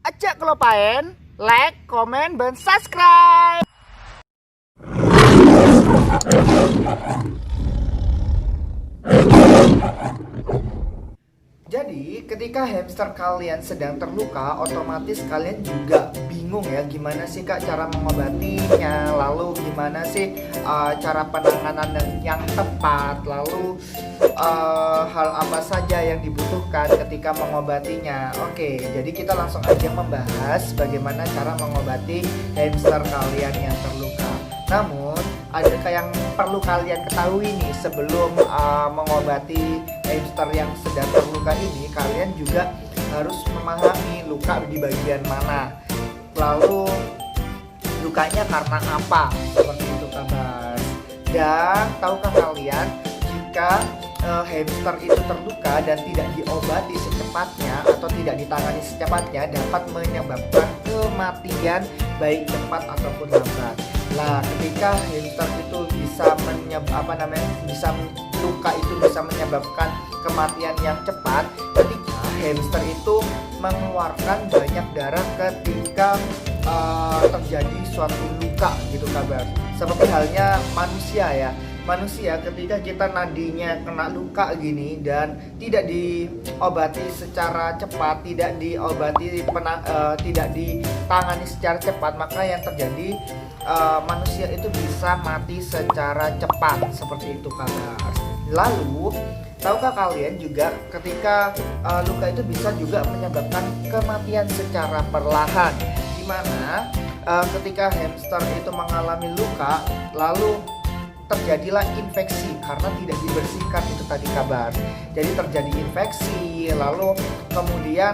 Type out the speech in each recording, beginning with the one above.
Acak kelupain like, komen, dan subscribe. Jadi ketika hamster kalian sedang terluka, otomatis kalian juga bingung ya, gimana sih kak cara mengobatinya, lalu gimana sih cara penanganan yang tepat, lalu hal apa saja yang dibutuhkan ketika mengobatinya. Oke, jadi kita langsung aja membahas bagaimana cara mengobati hamster kalian yang terluka. Namun ada yang perlu kalian ketahui nih, sebelum mengobati hamster yang sedang terluka ini, kalian juga harus memahami luka di bagian mana, lalu lukanya karena apa, seperti itu kabar. Dan tahukah kalian jika hamster itu terluka dan tidak diobati secepatnya atau tidak ditangani secepatnya dapat menyebabkan kematian baik cepat ataupun lambat. Nah, ketika hamster itu bisa luka itu bisa menyebabkan kematian yang cepat ketika hamster itu mengeluarkan banyak darah ketika terjadi suatu luka gitu kabar. Seperti halnya manusia ya. Manusia ketika kita nadinya kena luka gini dan tidak diobati secara cepat, tidak ditangani secara cepat, maka yang terjadi manusia itu bisa mati secara cepat, seperti itu kabar. Lalu tahukah kalian juga ketika luka itu bisa juga menyebabkan kematian secara perlahan, di mana ketika hamster itu mengalami luka lalu terjadilah infeksi karena tidak dibersihkan, itu tadi kabar. Jadi terjadi infeksi, lalu kemudian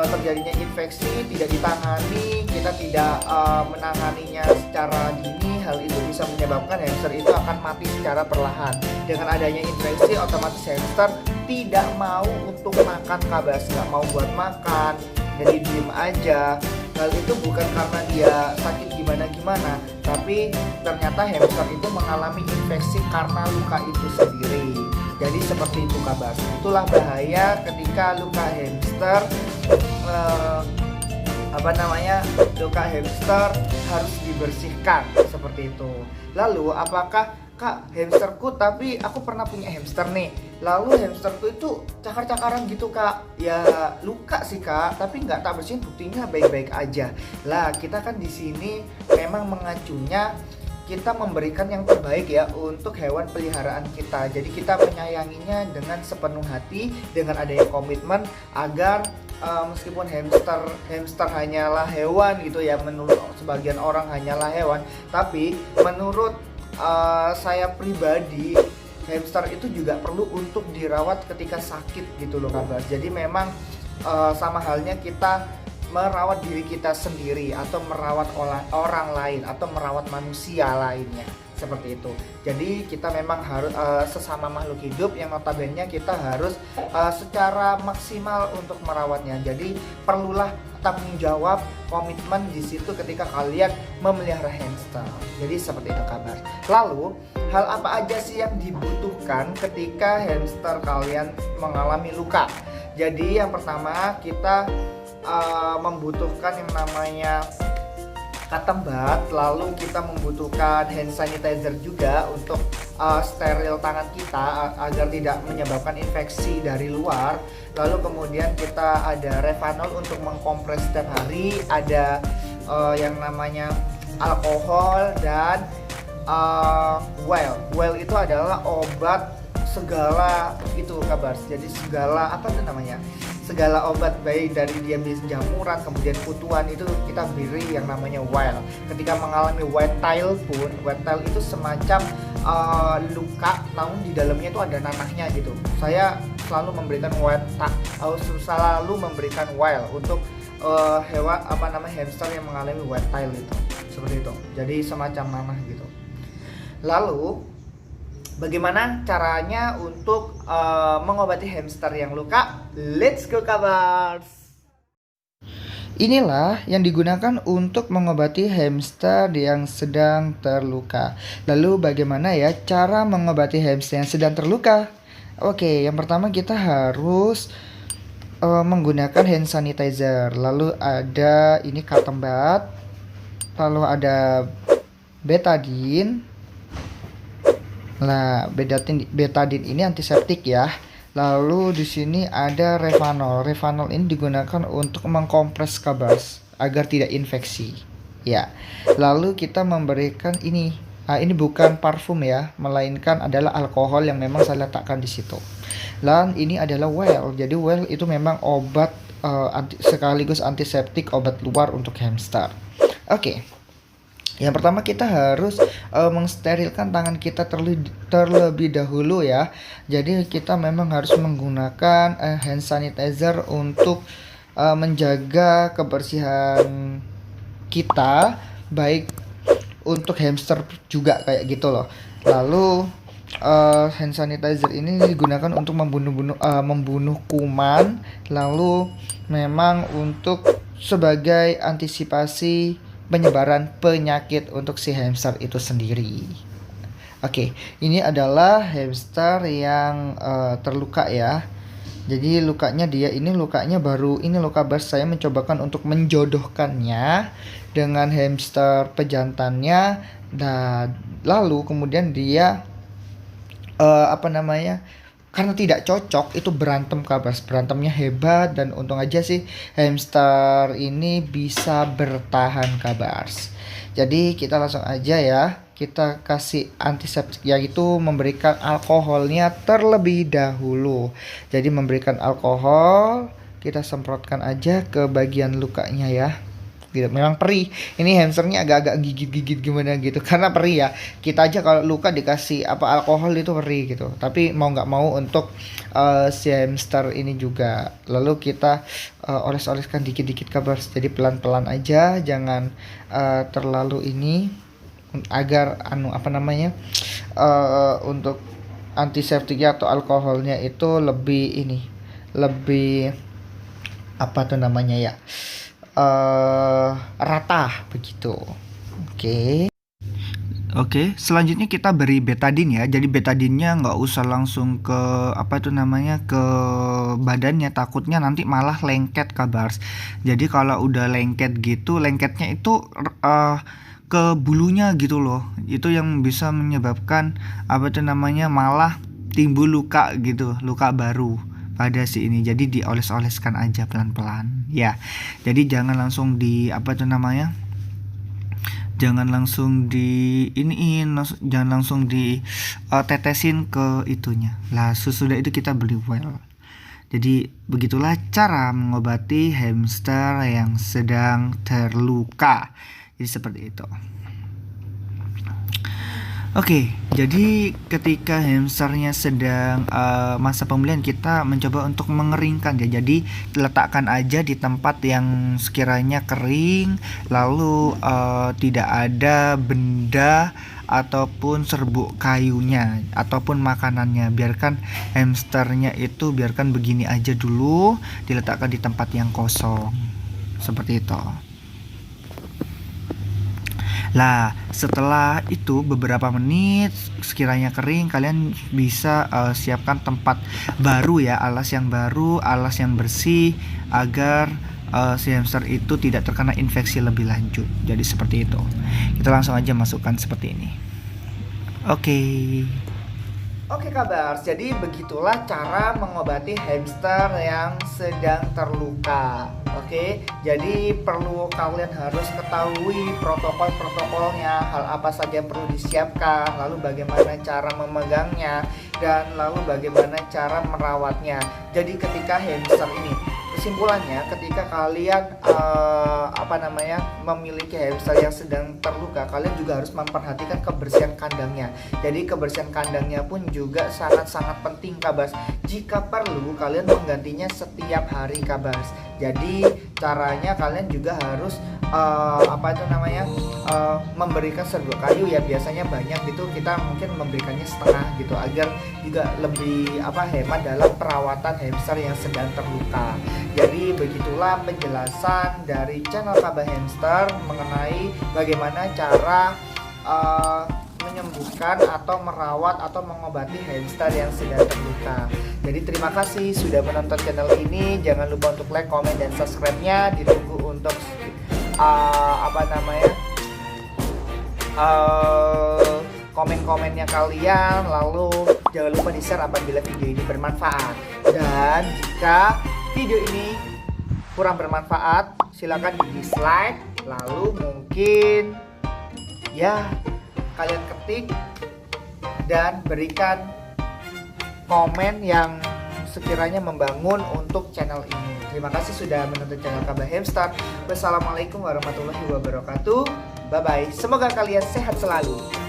terjadinya infeksi tidak ditangani, kita tidak menanganinya secara dini, hal itu bisa menyebabkan hamster itu akan mati secara perlahan. Dengan adanya infeksi, otomatis hamster tidak mau untuk makan kabar, nggak mau buat makan, jadi diem aja. Hal itu bukan karena dia sakit gimana-gimana, tapi ternyata hamster itu mengalami infeksi karena luka itu sendiri. Jadi seperti itu kabar. Itulah bahaya ketika luka hamster luka hamster harus dibersihkan, seperti itu. Lalu apakah kak hamsterku, tapi aku pernah punya hamster nih, lalu hamsterku itu cakar-cakaran gitu kak? Ya luka sih kak, tapi nggak tak bersihin, buktinya baik-baik aja. Lah kita kan di sini memang mengacunya kita memberikan yang terbaik ya untuk hewan peliharaan kita. Jadi kita menyayanginya dengan sepenuh hati, dengan adanya komitmen agar meskipun hamster hanyalah hewan gitu ya, menurut sebagian orang hanyalah hewan, tapi menurut saya pribadi hamster itu juga perlu untuk dirawat ketika sakit gitu loh kabar. Jadi memang sama halnya kita merawat diri kita sendiri atau merawat orang lain atau merawat manusia lainnya, seperti itu. Jadi kita memang harus sesama makhluk hidup yang notabene kita harus secara maksimal untuk merawatnya. Jadi perlulah tanggung jawab, komitmen di situ ketika kalian memelihara hamster. Jadi seperti itu kabar. Lalu hal apa aja sih yang dibutuhkan ketika hamster kalian mengalami luka? Jadi yang pertama kita membutuhkan yang namanya cotton bud, lalu kita membutuhkan hand sanitizer juga untuk steril tangan kita agar tidak menyebabkan infeksi dari luar. Lalu kemudian kita ada Revanol untuk mengkompres setiap hari, ada yang namanya alkohol, dan well itu adalah obat segala itu kabar. Jadi segala segala obat, baik dari dia bisa jamuran, kemudian kutuan, itu kita beri yang namanya well. Ketika mengalami wet tail pun, wet tail itu semacam luka namun di dalamnya itu ada nanahnya gitu. Saya selalu memberikan well untuk hamster yang mengalami wet tail itu, seperti itu. Jadi semacam nanah gitu. Lalu bagaimana caranya untuk mengobati hamster yang luka? Let's go kabars! Inilah yang digunakan untuk mengobati hamster yang sedang terluka. Lalu bagaimana ya cara mengobati hamster yang sedang terluka? Oke, yang pertama kita harus menggunakan hand sanitizer. Lalu ada ini cotton bud, lalu ada betadine. Nah, betadine ini antiseptik ya. Lalu di sini ada Revanol. Revanol ini digunakan untuk mengkompres kabas agar tidak infeksi. Ya. Lalu kita memberikan ini. Ini bukan parfum ya, melainkan adalah alkohol yang memang saya letakkan di situ. Dan ini adalah well. Jadi well itu memang obat sekaligus antiseptik, obat luar untuk hamster. Oke. Yang pertama kita harus mensterilkan tangan kita terlebih dahulu ya. Jadi kita memang harus menggunakan hand sanitizer untuk menjaga kebersihan kita, baik untuk hamster juga kayak gitu loh. Lalu hand sanitizer ini digunakan untuk membunuh kuman, lalu memang untuk sebagai antisipasi penyebaran penyakit untuk si hamster itu sendiri. Oke, ini adalah hamster yang terluka ya. Jadi lukanya lukanya baru ini luka bas. Saya mencobakan untuk menjodohkannya dengan hamster pejantannya, dan lalu kemudian dia karena tidak cocok itu berantem kabas, berantemnya hebat, dan untung aja sih hamster ini bisa bertahan kabars. Jadi kita langsung aja ya, kita kasih antiseptik, yaitu memberikan alkoholnya terlebih dahulu. Jadi memberikan alkohol, kita semprotkan aja ke bagian lukanya ya. Gitu. Memang perih. Ini hamsternya agak-agak gigit-gigit gimana gitu karena perih ya. Kita aja kalau luka dikasih alkohol itu perih gitu. Tapi mau nggak mau untuk si hamster ini juga. Lalu kita oles-oleskan dikit-dikit kabar. Jadi pelan-pelan aja, jangan terlalu ini, agar untuk antiseptiknya atau alkoholnya itu lebih rata begitu. Oke, selanjutnya kita beri betadine ya. Jadi betadinnya nggak usah langsung ke ke badannya, takutnya nanti malah lengket kabars. Jadi kalau udah lengket gitu, lengketnya itu ke bulunya gitu loh. Itu yang bisa menyebabkan malah timbul luka gitu, luka baru pada si ini. Jadi dioles-oleskan aja pelan-pelan ya. Jadi jangan langsung jangan langsung ditetesin ke itunya. Lah sesudah itu kita beli well. Jadi begitulah cara mengobati hamster yang sedang terluka. Jadi seperti itu. Oke, jadi ketika hamsternya sedang masa pemulihan, kita mencoba untuk mengeringkan ya. Jadi letakkan aja di tempat yang sekiranya kering, lalu tidak ada benda ataupun serbuk kayunya ataupun makanannya. Biarkan hamsternya itu begini aja dulu, diletakkan di tempat yang kosong. Seperti itu. Lah setelah itu beberapa menit sekiranya kering, kalian bisa siapkan tempat baru ya, alas yang baru, alas yang bersih, agar si hamster itu tidak terkena infeksi lebih lanjut. Jadi seperti itu. Kita langsung aja masukkan seperti ini. Oke kabars, jadi begitulah cara mengobati hamster yang sedang terluka. Oke, jadi perlu kalian harus ketahui protokol-protokolnya, hal apa saja yang perlu disiapkan, lalu bagaimana cara memegangnya, dan lalu bagaimana cara merawatnya. Jadi ketika hamster ini, kesimpulannya ketika kalian memiliki hamster yang sedang terluka, kalian juga harus memperhatikan kebersihan kandangnya. Jadi kebersihan kandangnya pun juga sangat-sangat penting kabas. Jika perlu kalian menggantinya setiap hari kabas. Jadi caranya kalian juga harus memberikan serbuk kayu ya, biasanya banyak gitu, kita mungkin memberikannya setengah gitu agar juga lebih hemat dalam perawatan hamster yang sedang terluka. Jadi begitulah penjelasan dari channel Kaba Hamster mengenai bagaimana cara menyembuhkan atau merawat atau mengobati hamster yang sedang terluka. Jadi terima kasih sudah menonton channel ini. Jangan lupa untuk like, komen, dan subscribe-nya. Ditunggu untuk komen-komennya kalian. Lalu jangan lupa di-share apabila video ini bermanfaat. Dan jika video ini kurang bermanfaat, silakan di-dislike. Lalu mungkin ya kalian ketik dan berikan komen yang sekiranya membangun untuk channel ini. Terima kasih sudah menonton channel Kabah Hamster. Wassalamualaikum warahmatullahi wabarakatuh. Bye bye. Semoga kalian sehat selalu.